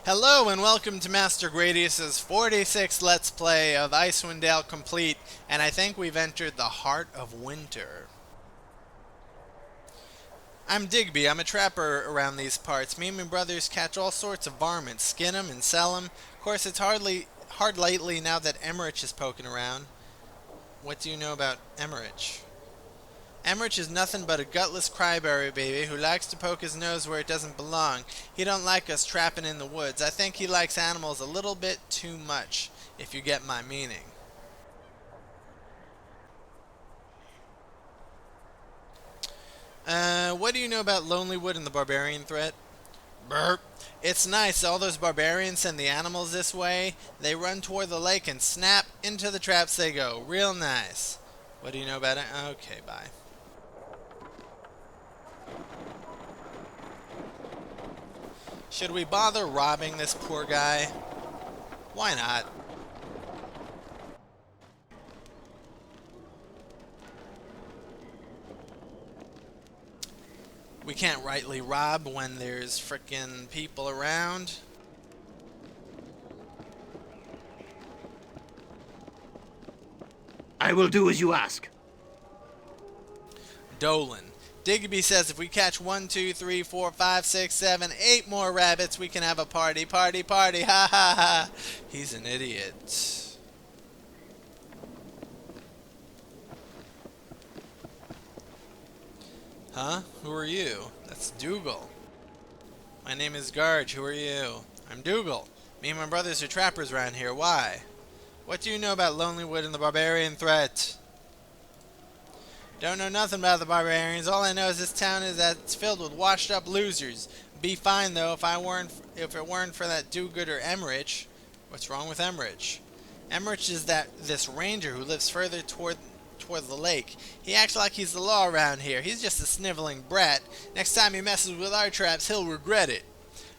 Hello and welcome to Master Gradius's 46th Let's Play of Icewind Dale complete, and I think we've entered the heart of winter. I'm Digby, I'm a trapper around these parts. Me and my brothers catch all sorts of varmints, skin 'em and sell 'em. Of course, it's hard lately now that Emmerich is poking around. What do you know about Emmerich? Emmerich is nothing but a gutless cryberry baby who likes to poke his nose where it doesn't belong. He don't like us trapping in the woods. I think he likes animals a little bit too much, if you get my meaning. What do you know about Lonelywood and the barbarian threat? Burp. It's nice, all those barbarians send the animals this way. They run toward the lake and snap, into the traps they go. Real nice. What do you know about it? Okay, bye. Should we bother robbing this poor guy? Why not? We can't rightly rob when there's frickin' people around. I will do as you ask. Dolan. Digby says if we catch 1, 2, 3, 4, 5, 6, 7, 8 more rabbits, we can have a party, party, party, ha ha ha. He's an idiot. Huh? Who are you? That's Dougal. My name is Garge. Who are you? I'm Dougal. Me and my brothers are trappers around here. Why? What do you know about Lonelywood and the barbarian threat? Don't know nothing about the barbarians. All I know is this town is that it's filled with washed up losers. Be fine though if it weren't for that do-gooder Emmerich. What's wrong with Emmerich? Emmerich is this ranger who lives further toward the lake. He acts like he's the law around here. He's just a sniveling brat. Next time he messes with our traps, he'll regret it.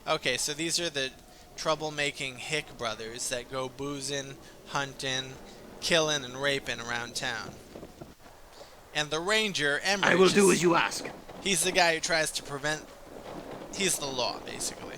Okay, so these are the troublemaking hick brothers that go boozing, hunting, killing, and raping around town. And the ranger, Emmerich, I will do as you ask. He's the guy who tries to prevent... He's the law, basically.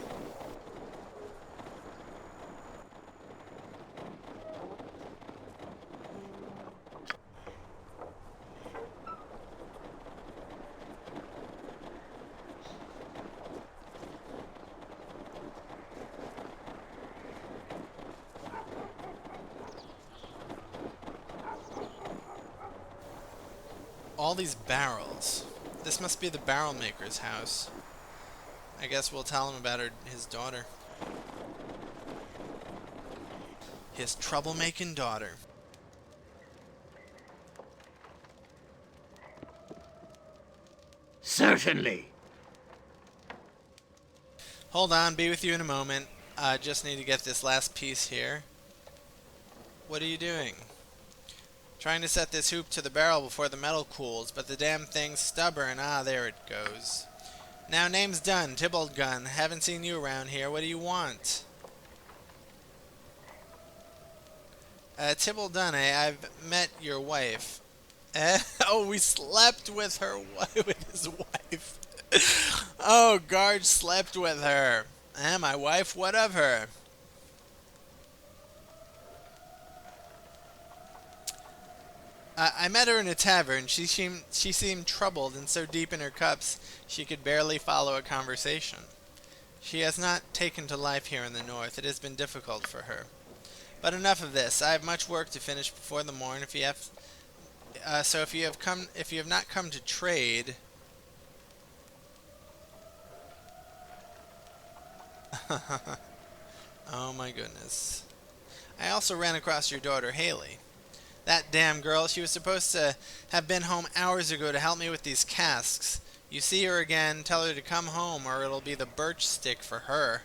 All these barrels. This must be the barrel maker's house. I guess we'll tell him about his daughter. His troublemaking daughter. Certainly. Hold on, be with you in a moment. Just need to get this last piece here. What are you doing? Trying to set this hoop to the barrel before the metal cools, but the damn thing's stubborn. Ah, there it goes. Now, name's done. Tybalt Gun. Haven't seen you around here. What do you want? Tybalt Dunn, I've met your wife. Oh, we slept with with his wife. Oh, Garge slept with her. My wife, what of her? I met her in a tavern. She seemed troubled and so deep in her cups she could barely follow a conversation. She has not taken to life here in the north. It has been difficult for her. But enough of this. I have much work to finish before the morn. If you have not come to trade, oh my goodness. I also ran across your daughter Haley. That damn girl, she was supposed to have been home hours ago to help me with these casks. You see her again, tell her to come home or it'll be the birch stick for her.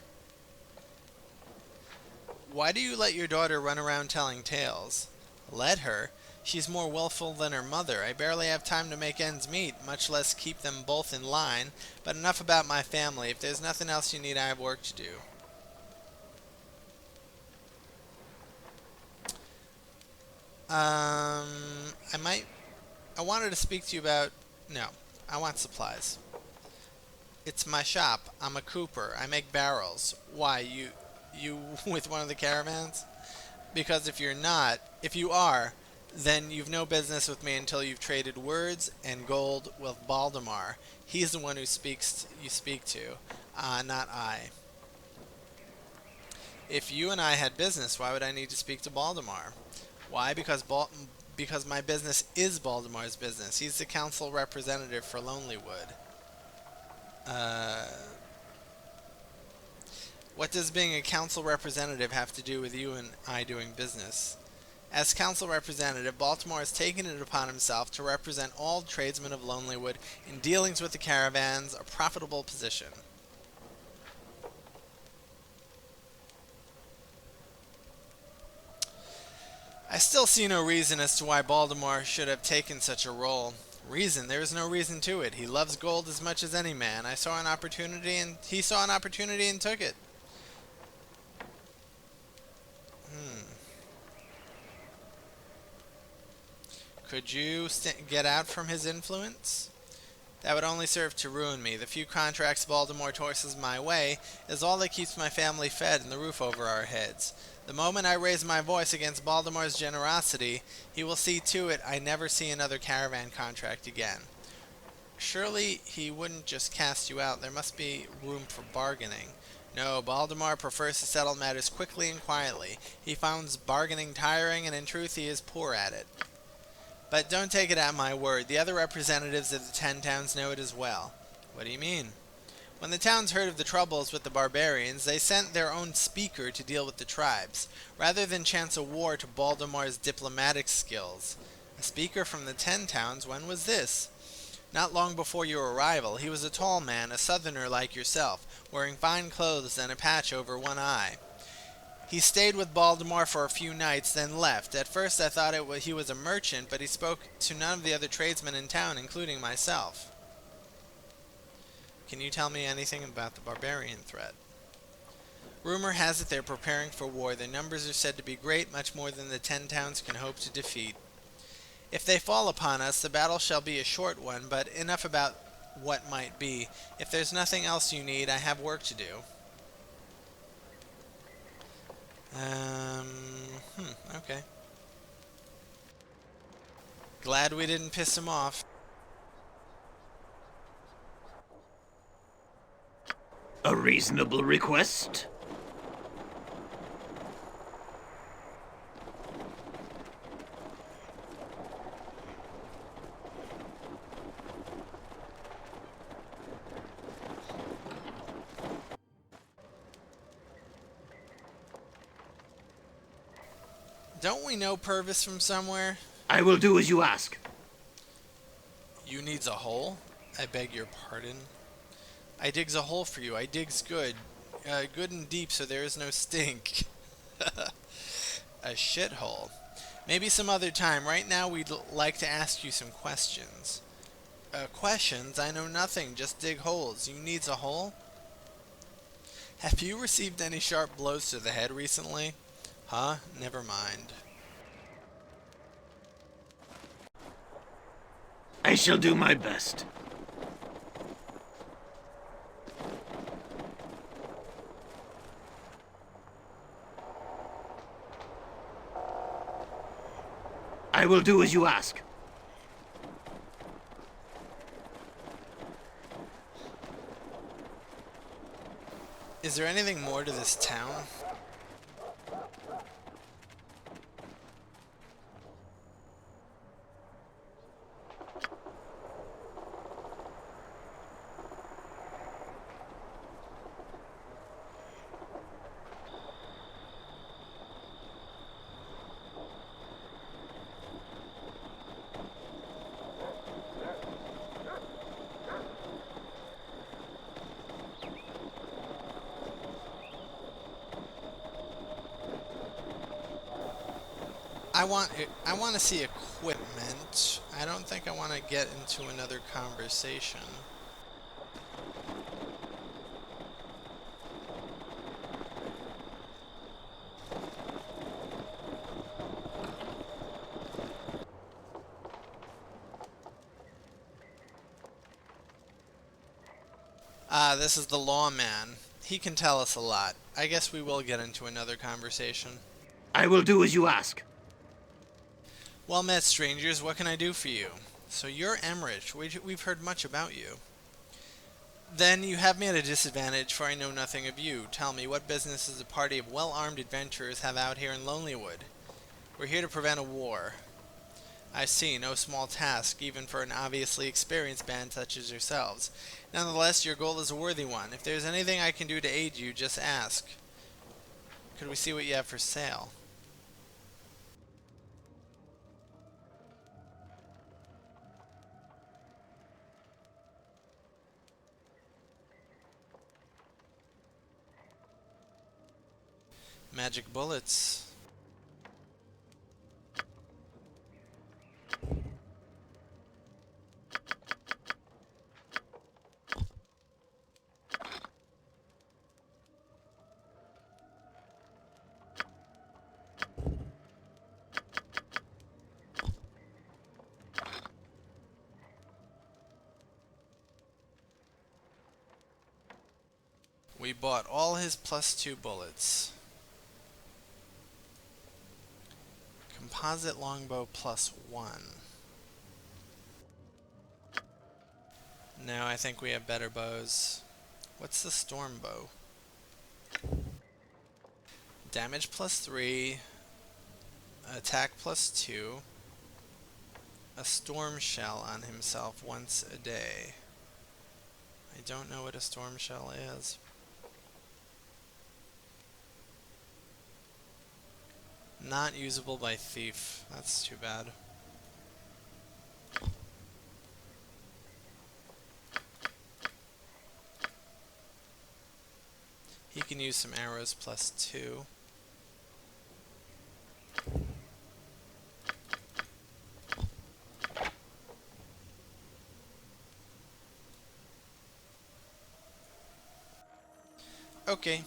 Why do you let your daughter run around telling tales? Let her? She's more willful than her mother. I barely have time to make ends meet, much less keep them both in line. But enough about my family. If there's nothing else you need, I have work to do. I wanted to speak to you about... No, I want supplies. It's my shop. I'm a cooper. I make barrels. Why, you with one of the caravans? Because if you are, then you've no business with me until you've traded words and gold with Baldemar. He's the one you speak to, not I. If you and I had business, why would I need to speak to Baldemar? Why? Because my business is Baldemar's business. He's the council representative for Lonelywood. Uh, what does being a council representative have to do with you and I doing business? As council representative, Baltimore has taken it upon himself to represent all tradesmen of Lonelywood in dealings with the caravans, a profitable position. I still see no reason as to why Baltimore should have taken such a role. Reason? There is no reason to it. He loves gold as much as any man. He saw an opportunity and took it. Could you get out from his influence? That would only serve to ruin me. The few contracts Baltimore tosses my way is all that keeps my family fed and the roof over our heads. The moment I raise my voice against Baltimore's generosity, he will see to it I never see another caravan contract again. Surely he wouldn't just cast you out. There must be room for bargaining. No, Baltimore prefers to settle matters quickly and quietly. He finds bargaining tiring, and in truth he is poor at it. But don't take it at my word. The other representatives of the 10 towns know it as well. What do you mean? When the towns heard of the troubles with the barbarians, they sent their own speaker to deal with the tribes, rather than chance a war to Baldemar's diplomatic skills. A speaker from the 10 towns? When was this? Not long before your arrival. He was a tall man, a southerner like yourself, wearing fine clothes and a patch over one eye. He stayed with Baltimore for a few nights, then left. At first I thought he was a merchant, but he spoke to none of the other tradesmen in town, including myself. Can you tell me anything about the barbarian threat? Rumor has it they're preparing for war. Their numbers are said to be great, much more than the 10 towns can hope to defeat. If they fall upon us, the battle shall be a short one, but enough about what might be. If there's nothing else you need, I have work to do. Okay. Glad we didn't piss him off. A reasonable request? Don't we know Purvis from somewhere? I will do as you ask. You needs a hole? I beg your pardon. I digs a hole for you. I digs good. Good and deep so there is no stink. A shithole. Maybe some other time. Right now we'd like to ask you some questions. Questions? I know nothing. Just dig holes. You needs a hole? Have you received any sharp blows to the head recently? Huh? Never mind. I shall do my best. I will do as you ask. Is there anything more to this town? I want to see equipment. I don't think I want to get into another conversation. This is the lawman. He can tell us a lot. I guess we will get into another conversation. I will do as you ask. Well met, strangers. What can I do for you? So you're Emmerich. We've heard much about you. Then you have me at a disadvantage, for I know nothing of you. Tell me, what business does a party of well-armed adventurers have out here in Lonelywood? We're here to prevent a war. I see, no small task, even for an obviously experienced band such as yourselves. Nonetheless, your goal is a worthy one. If there's anything I can do to aid you, just ask. Could we see what you have for sale? Magic bullets. We bought all his +2 bullets. Composite longbow +1. No, I think we have better bows. What's the storm bow? Damage +3. Attack +2. A storm shell on himself once a day. I don't know what a storm shell is. Not usable by thief. That's too bad. He can use some arrows +2. Okay.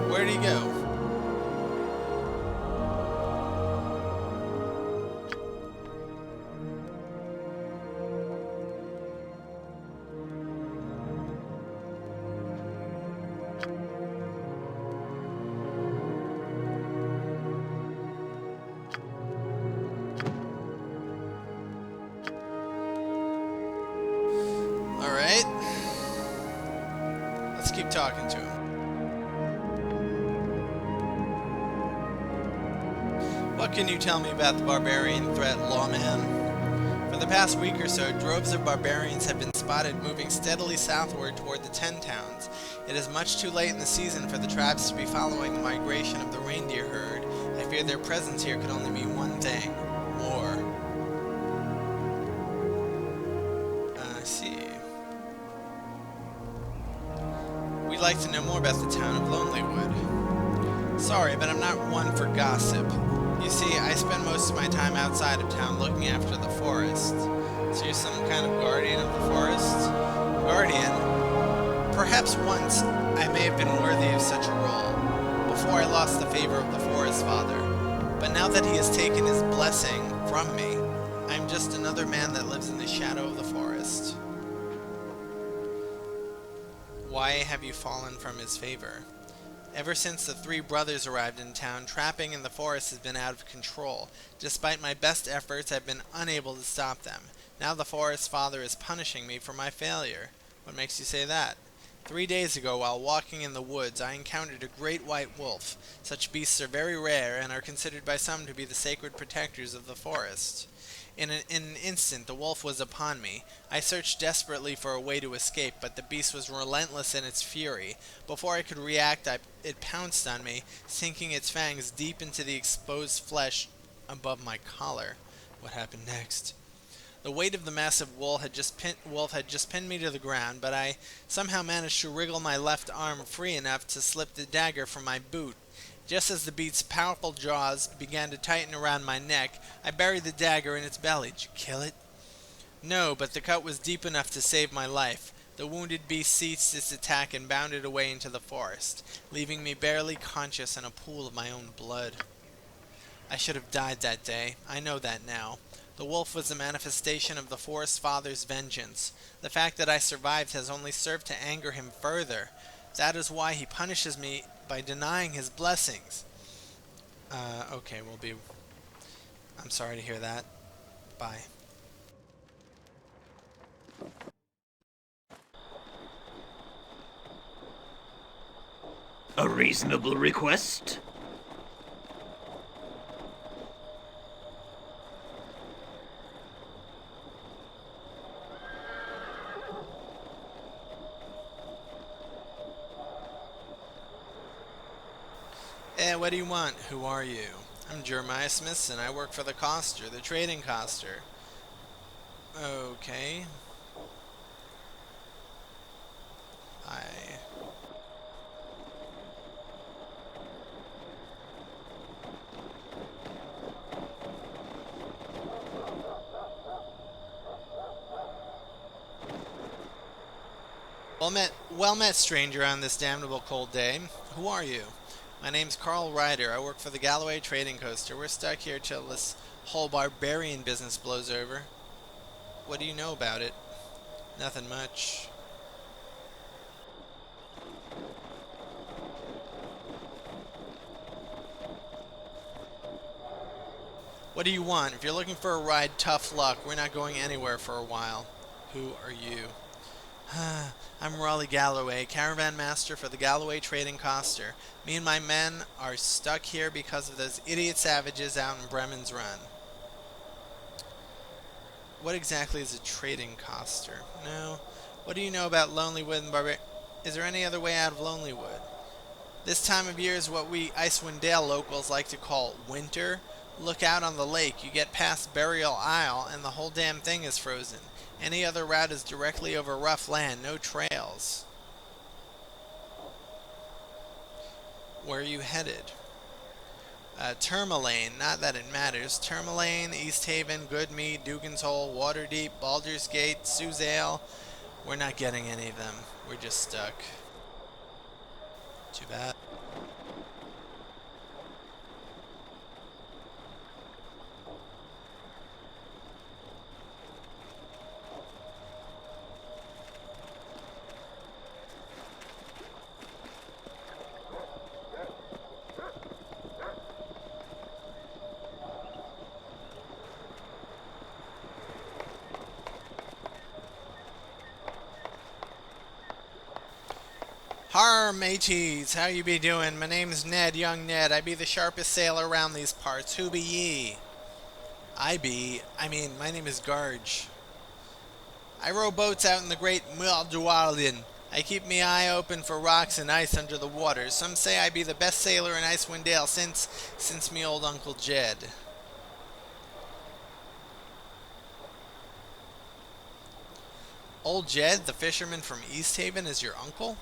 Where'd he go? Alright. Let's keep talking to him. What can you tell me about the barbarian threat, lawman? For the past week or so, droves of barbarians have been spotted moving steadily southward toward the 10 towns. It is much too late in the season for the tribes to be following the migration of the reindeer herd. I fear their presence here could only mean one thing: war. I see. We'd like to know more about the town of Lonelywood. Sorry, but I'm not one for gossip. You see, I spend most of my time outside of town looking after the forest. So you're some kind of guardian of the forest? Guardian? Perhaps once I may have been worthy of such a role, before I lost the favor of the Forest Father. But now that he has taken his blessing from me, I am just another man that lives in the shadow of the forest. Why have you fallen from his favor? Ever since the 3 brothers arrived in town, trapping in the forest has been out of control. Despite my best efforts, I've been unable to stop them. Now the Forest Father is punishing me for my failure. What makes you say that? 3 days ago, while walking in the woods, I encountered a great white wolf. Such beasts are very rare and are considered by some to be the sacred protectors of the forest. In an instant, the wolf was upon me. I searched desperately for a way to escape, but the beast was relentless in its fury. Before I could react, it pounced on me, sinking its fangs deep into the exposed flesh above my collar. What happened next? The weight of the massive wolf had just pinned me to the ground, but I somehow managed to wriggle my left arm free enough to slip the dagger from my boot. Just as the beast's powerful jaws began to tighten around my neck, I buried the dagger in its belly. Did you kill it? No, but the cut was deep enough to save my life. The wounded beast ceased its attack and bounded away into the forest, leaving me barely conscious in a pool of my own blood. I should have died that day. I know that now. The wolf was a manifestation of the Forest Father's vengeance. The fact that I survived has only served to anger him further. That is why he punishes me by denying his blessings. Okay, I'm sorry to hear that. Bye. A reasonable request? What do you want? Who are you? I'm Jeremiah Smith, and I work for the Coster, the trading Coster. Okay. Well met, stranger, on this damnable cold day. Who are you? My name's Carl Ryder. I work for the Galloway Trading Coaster. We're stuck here till this whole barbarian business blows over. What do you know about it? Nothing much. What do you want? If you're looking for a ride, tough luck. We're not going anywhere for a while. Who are you? I'm Raleigh Galloway, caravan master for the Galloway Trading Coaster. Me and my men are stuck here because of those idiot savages out in Bremen's Run. What exactly is a trading coaster? No. What do you know about Lonelywood and Barbarian? Is there any other way out of Lonelywood? This time of year is what we Icewind Dale locals like to call winter. Look out on the lake. You get past Burial Isle and the whole damn thing is frozen. Any other route is directly over rough land, no trails. Where are you headed? Tourmaline, not that it matters. Tourmaline, East Haven, Goodmead, Dugan's Hole, Waterdeep, Baldur's Gate, Suzail. We're not getting any of them. We're just stuck. Too bad. Har mateys, how you be doing? My name's Ned, young Ned. I be the sharpest sailor around these parts. Who be ye? My name is Garge. I row boats out in the great Mualdualin. I keep me eye open for rocks and ice under the waters. Some say I be the best sailor in Icewind Dale since me old Uncle Jed. Old Jed, the fisherman from East Haven, is your uncle?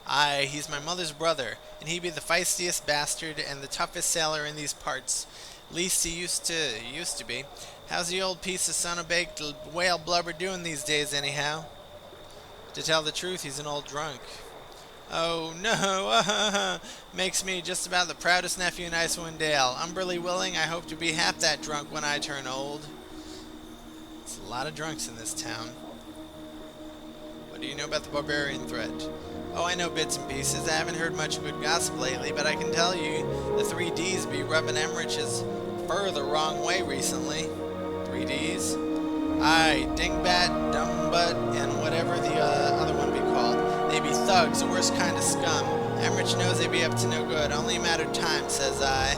Aye, he's my mother's brother, and he be the feistiest bastard and the toughest sailor in these parts. Least he used to be. How's the old piece of son of baked whale blubber doing these days, anyhow? To tell the truth, he's an old drunk. Oh no, makes me just about the proudest nephew in Icewind Dale. Umberly willing, I hope to be half that drunk when I turn old. There's a lot of drunks in this town. What do you know about the barbarian threat? Oh, I know bits and pieces. I haven't heard much good gossip lately, but I can tell you the 3Ds be rubbing Emmerich's fur the wrong way recently. 3Ds? Aye, dingbat, dumbbutt, and whatever the other one be called. They be thugs, the worst kind of scum. Emmerich knows they be up to no good. Only a matter of time, says I.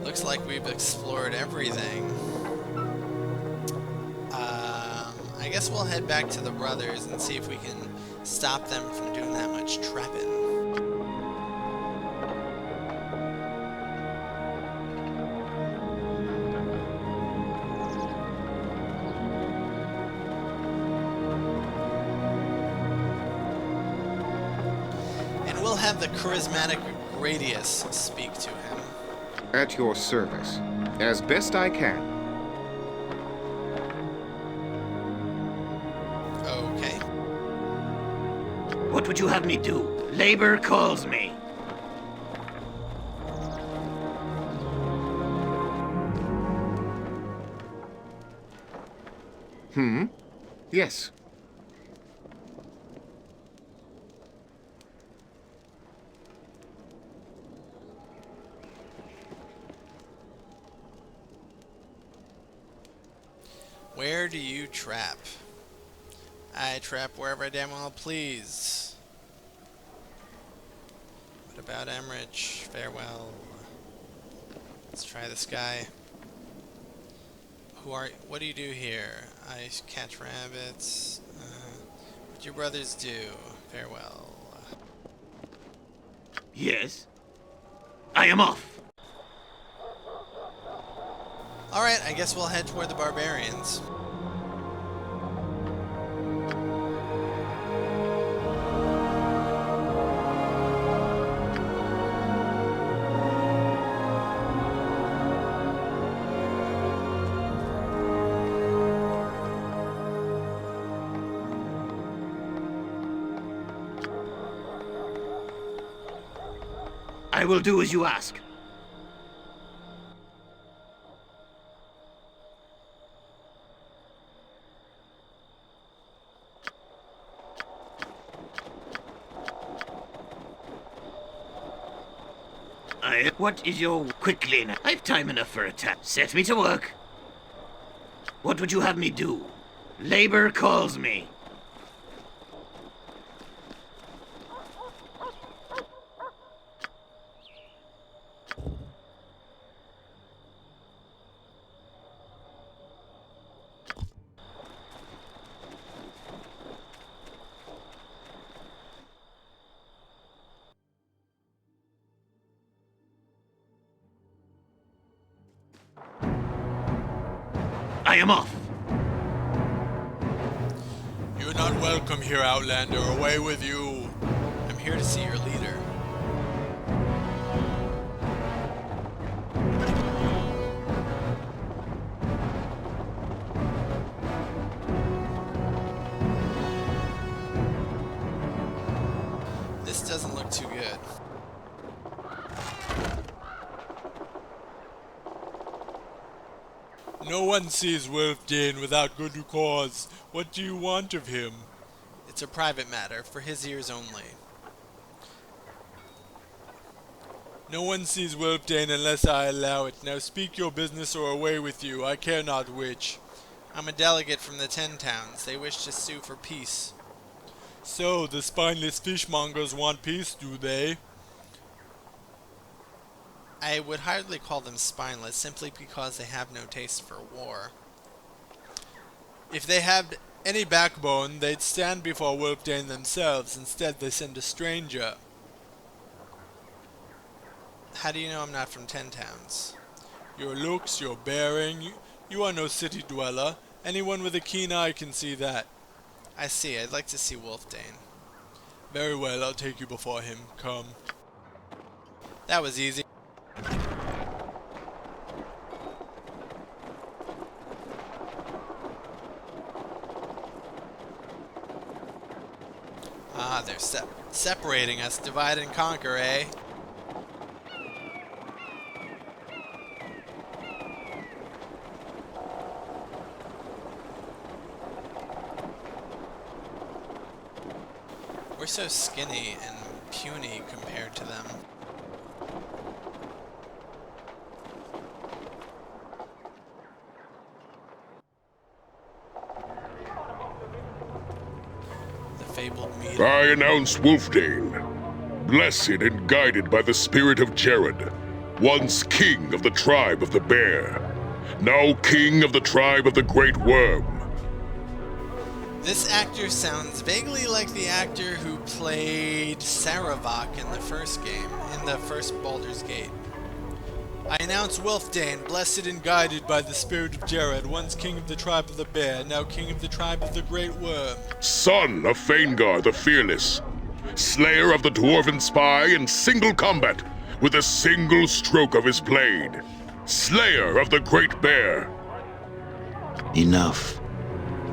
Looks like we've explored everything. I guess we'll head back to the brothers and see if we can stop them from doing that much trapping. have the charismatic Gradius speak to him. At your service, as best I can. Okay. What would you have me do? Labor calls me. Yes. Where do you trap? I trap wherever I damn well please. What about Emmerich? Farewell. Let's try this guy. What do you do here? I catch rabbits. What do your brothers do? Farewell. Yes. I am off. Alright, I guess we'll head toward the barbarians. I will do as you ask. What is your quickly now? I've time enough for a tap. Set me to work. What would you have me do? Labor calls me. I am off. You're not welcome here, Outlander. Away with you. I'm here to see your leader. This doesn't look too good. No one sees Wulfdane without good cause. What do you want of him? It's a private matter, for his ears only. No one sees Wulfdane unless I allow it. Now speak your business or away with you. I care not which. I'm a delegate from the 10 towns. They wish to sue for peace. So, the spineless fishmongers want peace, do they? I would hardly call them spineless, simply because they have no taste for war. If they had any backbone, they'd stand before Wulfdane themselves. Instead, they send a stranger. How do you know I'm not from 10 towns? Your looks, your bearing, you are no city dweller. Anyone with a keen eye can see that. I see. I'd like to see Wulfdane. Very well, I'll take you before him. Come. That was easy. Ah, they're separating us. Divide and conquer, eh? We're so skinny and puny compared to them. The fabled meeting. I announce Wulfdane, blessed and guided by the spirit of Jared, once king of the tribe of the Bear, now king of the tribe of the Great Worm. This actor sounds vaguely like the actor who played Saravok in the first game, in the first Baldur's Gate. I announce Wulfdane, blessed and guided by the spirit of Jared, once king of the tribe of the Bear, now king of the tribe of the Great Worm. Son of Faengar the Fearless, slayer of the dwarven spy in single combat with a single stroke of his blade. Slayer of the Great Bear. Enough.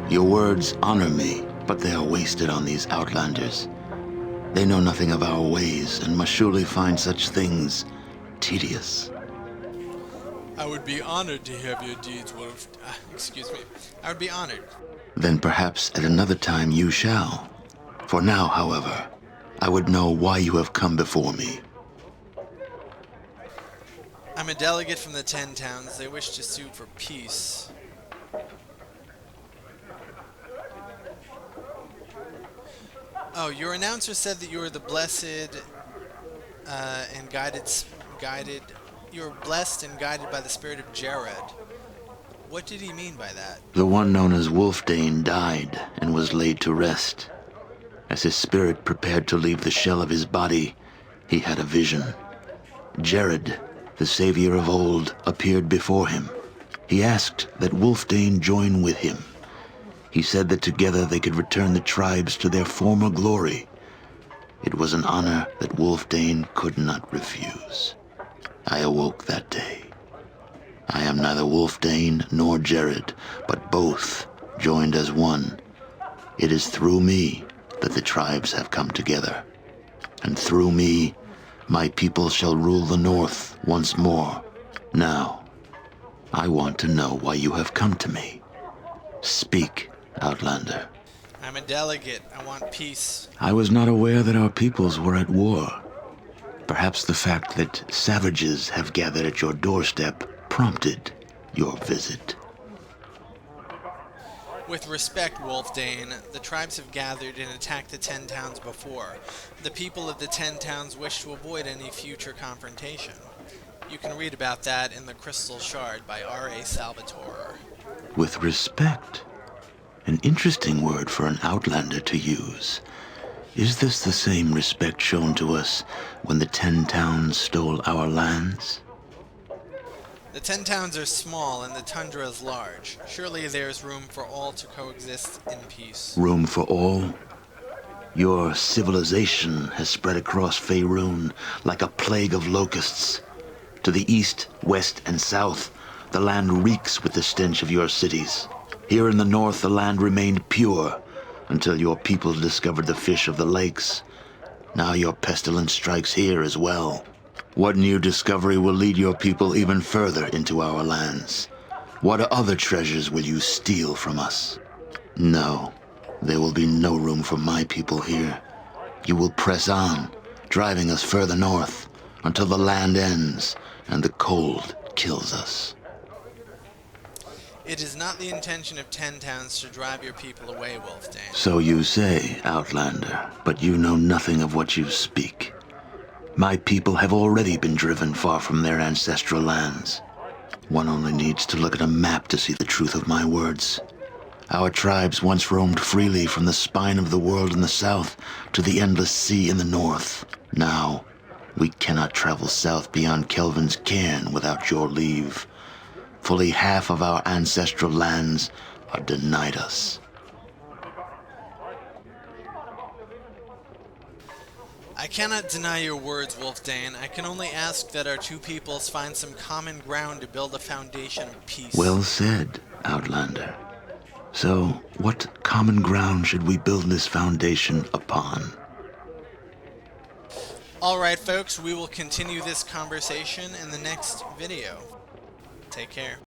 Your words honor me, but they are wasted on these outlanders. They know nothing of our ways and must surely find such things tedious. I would be honored to have your deeds, Wolf. Excuse me. I would be honored. Then perhaps at another time you shall. For now, however, I would know why you have come before me. I'm a delegate from the 10 towns. They wish to sue for peace. Oh, your announcer said that you were the blessed and guided. You were blessed and guided by the spirit of Jared. What did he mean by that? The one known as Wulfdane died and was laid to rest. As his spirit prepared to leave the shell of his body, he had a vision. Jared, the savior of old, appeared before him. He asked that Wulfdane join with him. He said that together they could return the tribes to their former glory. It was an honor that Wulfdane could not refuse. I awoke that day. I am neither Wulfdane nor Jared, but both joined as one. It is through me that the tribes have come together. And through me, my people shall rule the north once more. Now, I want to know why you have come to me. Speak, Outlander. I'm a delegate. I want peace. I was not aware that our peoples were at war. Perhaps the fact that savages have gathered at your doorstep prompted your visit. With respect, Wulfdane, the tribes have gathered and attacked the 10 towns before. The people of the 10 towns wish to avoid any future confrontation. You can read about that in The Crystal Shard by R.A. Salvatore. With respect? An interesting word for an outlander to use. Is this the same respect shown to us when the 10 towns stole our lands? The 10 towns are small and the tundra is large. Surely there is room for all to coexist in peace. Room for all? Your civilization has spread across Faerun like a plague of locusts. To the east, west, and south, the land reeks with the stench of your cities. Here in the north, the land remained pure until your people discovered the fish of the lakes. Now your pestilence strikes here as well. What new discovery will lead your people even further into our lands? What other treasures will you steal from us? No, there will be no room for my people here. You will press on, driving us further north, until the land ends and the cold kills us. It is not the intention of 10 towns to drive your people away, Wulfdane. So you say, Outlander, but you know nothing of what you speak. My people have already been driven far from their ancestral lands. One only needs to look at a map to see the truth of my words. Our tribes once roamed freely from the spine of the world in the south to the endless sea in the north. Now, we cannot travel south beyond Kelvin's cairn without your leave. Fully half of our ancestral lands are denied us. I cannot deny your words, Wulfdane. I can only ask that our two peoples find some common ground to build a foundation of peace. Well said, Outlander. So, what common ground should we build this foundation upon? Alright, folks, we will continue this conversation in the next video. Take care.